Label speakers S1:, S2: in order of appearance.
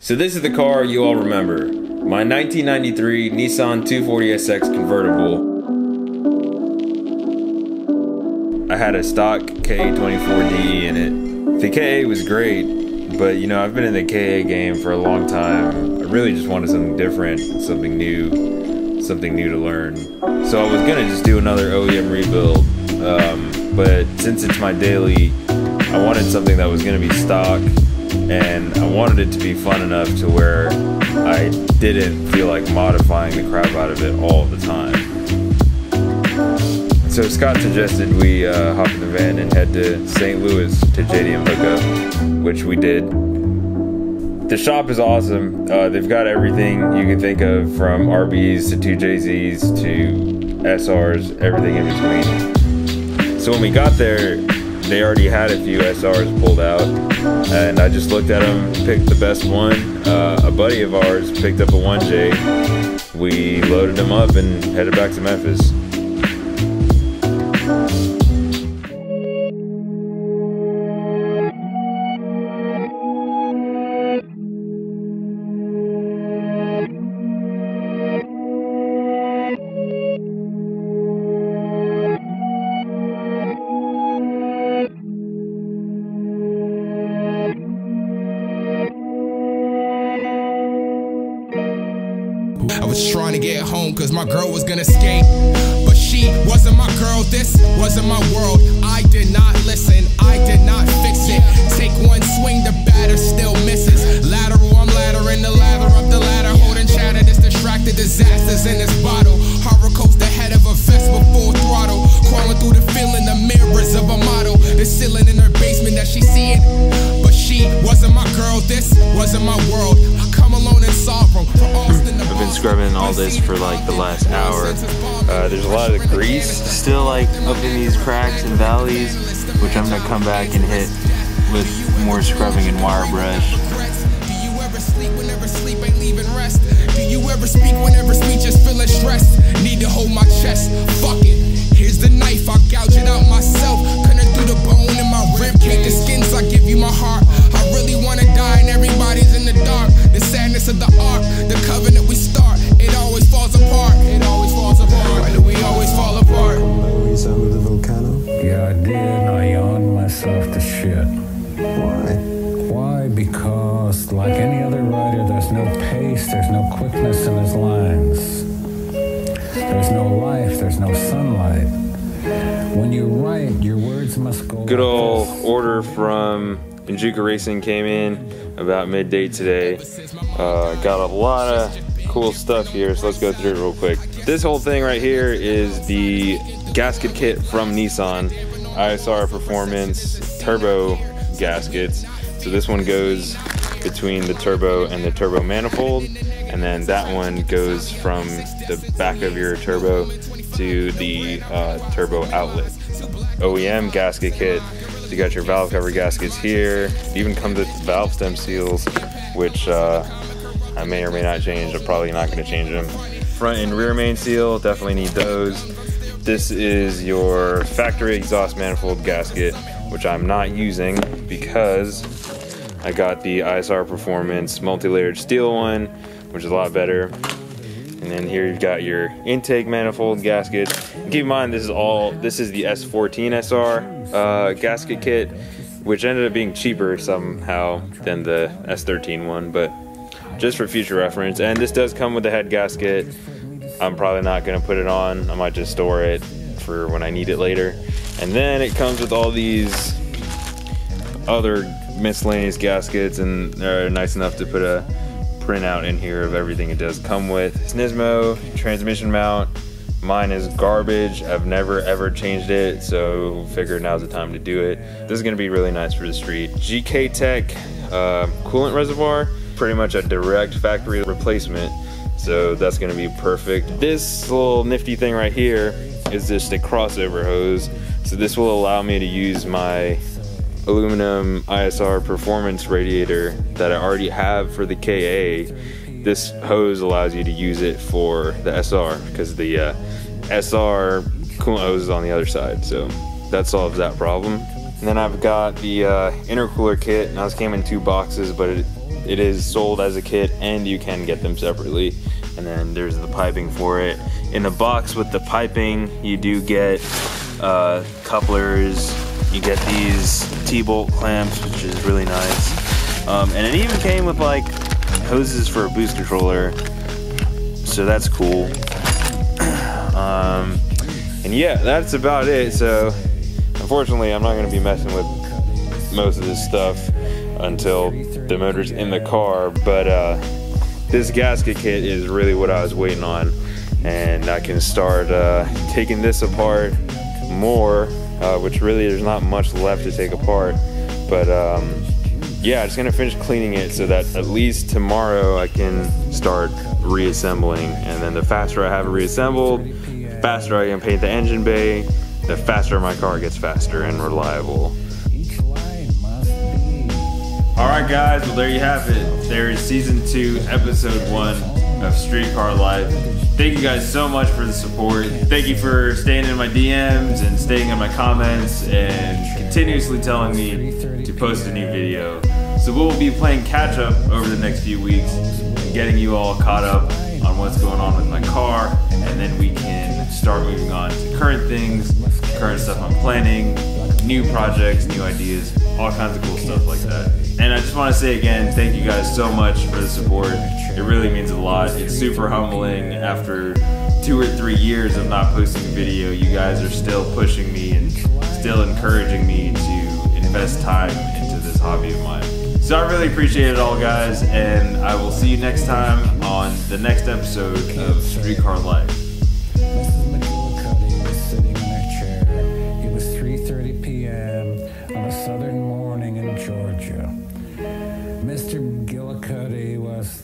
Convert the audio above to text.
S1: So this is the car you all remember. My 1993 Nissan 240SX convertible. I had a stock KA24DE in it. The KA was great, but you know, I've been in the KA game for a long time. I really just wanted something different, something new to learn. So I was gonna just do another OEM rebuild, but since it's my daily, I wanted something that was gonna be stock, and I wanted it to be fun enough to where I didn't feel like modifying the crap out of it all the time. So Scott suggested we hop in the van and head to St. Louis to JDM Hookup, which we did. The shop is awesome. They've got everything you can think of, from RBs to 2JZs to SRs, everything in between. So when we got there, they already had a few SRs pulled out, and I just looked at them, picked the best one. A buddy of ours picked up a 1J. We loaded them up and headed back to Memphis.
S2: I was trying to get home cause my girl was gonna skate, but she wasn't my girl, this wasn't my world. I did not listen, I did not fix it. Take one swing, the batter still misses. Lateral, I'm laddering the ladder up the ladder, holding chatter, this distracted disasters in this bottle. Horror coast the head of a Vespa full throttle, crawling through the feeling, the mirrors of a model. The ceiling in her basement that she seeing, but she wasn't my girl, this wasn't my world. I come alone in sorrow from Austin to
S1: I've been scrubbing all this for like the last hour. There's a lot of grease still like up in these cracks and valleys, which I'm gonna come back and hit with more scrubbing and wire brush.
S2: Do you ever sleep whenever sleep ain't leaving rest? Do you ever speak whenever speech is feeling stressed? Need to hold my chest, fuck it. Here's the knife, I gouge it out myself. Cutting through the bone in my rib cage, the skins, I give you my heart. I really wanna die and everybody's in the dark. The sadness of the arc, the covenant we start, it always falls apart. It always falls apart. Why do we always fall apart?
S3: You sound of the volcano?
S4: Yeah, I did, and I yawned myself to shit.
S3: Why?
S4: Why? Because, like any other writer, there's no pace, there's no quickness in his lines. There's no life, there's no sunlight. When you write, your words must go.
S1: Good old order from Injuka Racing came in about midday today. Got a lot of cool stuff here, so let's go through it real quick. This whole thing right here is the gasket kit from Nissan, ISR Performance turbo gaskets. So this one goes between the turbo and the turbo manifold, and then that one goes from the back of your turbo to the turbo outlet. OEM gasket kit. So you got your valve cover gaskets here. It even comes with valve stem seals, which I may or may not change. I'm probably not going to change them. Front and rear main seal, definitely need those. This is your factory exhaust manifold gasket, which I'm not using because I got the ISR Performance multi-layered steel one, which is a lot better. And then here you've got your intake manifold gasket. And keep in mind, this is the S14 SR gasket kit, which ended up being cheaper somehow than the S13 one, but just for future reference. And this does come with a head gasket. I'm probably not going to put it on. I might just store it for when I need it later. And then it comes with all these other miscellaneous gaskets, and they're nice enough to put a printout in here of everything it does come with. Nismo transmission mount. Mine is garbage. I've never ever changed it, so figured now's the time to do it. This is going to be really nice for the street. GK Tech coolant reservoir, pretty much a direct factory replacement, so that's going to be perfect. This little nifty thing right here is just a crossover hose, so this will allow me to use my aluminum ISR Performance radiator that I already have for the KA. This hose allows you to use it for the SR because the SR coolant hose is on the other side, so that solves that problem. And then I've got the intercooler kit. Now this came in 2 boxes, but it is sold as a kit, and you can get them separately. And then there's the piping for it. In the box with the piping, you do get couplers. You get these T-bolt clamps, which is really nice. And it even came with like hoses for a boost controller, so that's cool. And yeah, that's about it. So unfortunately, I'm not going to be messing with most of this stuff until the motor's in the car, but this gasket kit is really what I was waiting on, and I can start taking this apart more, which really there's not much left to take apart, but yeah, I'm just gonna finish cleaning it so that at least tomorrow I can start reassembling. And then the faster I have it reassembled, the faster I can paint the engine bay, the faster my car gets faster and reliable. Alright guys, well there you have it. There is season 2, episode 1 of Streetcar Life. Thank you guys so much for the support. Thank you for staying in my DMs and staying in my comments and continuously telling me to post a new video. So we'll be playing catch up over the next few weeks and getting you all caught up on what's going on with my car, and then we can start moving on to current things, current stuff I'm planning, new projects, new ideas, all kinds of cool stuff like that. And I just want to say again, thank you guys so much for the support. It really means a lot. It's super humbling. After 2 or 3 years of not posting a video, you guys are still pushing me and still encouraging me to invest time into this hobby of mine. So I really appreciate it all, guys, and I will see you next time on the next episode of Streetcar Life.
S4: Mrs. McGillicuddy was sitting in her chair. It was 3:30 p.m. on a southern morning in Georgia. Mr. McGillicuddy was...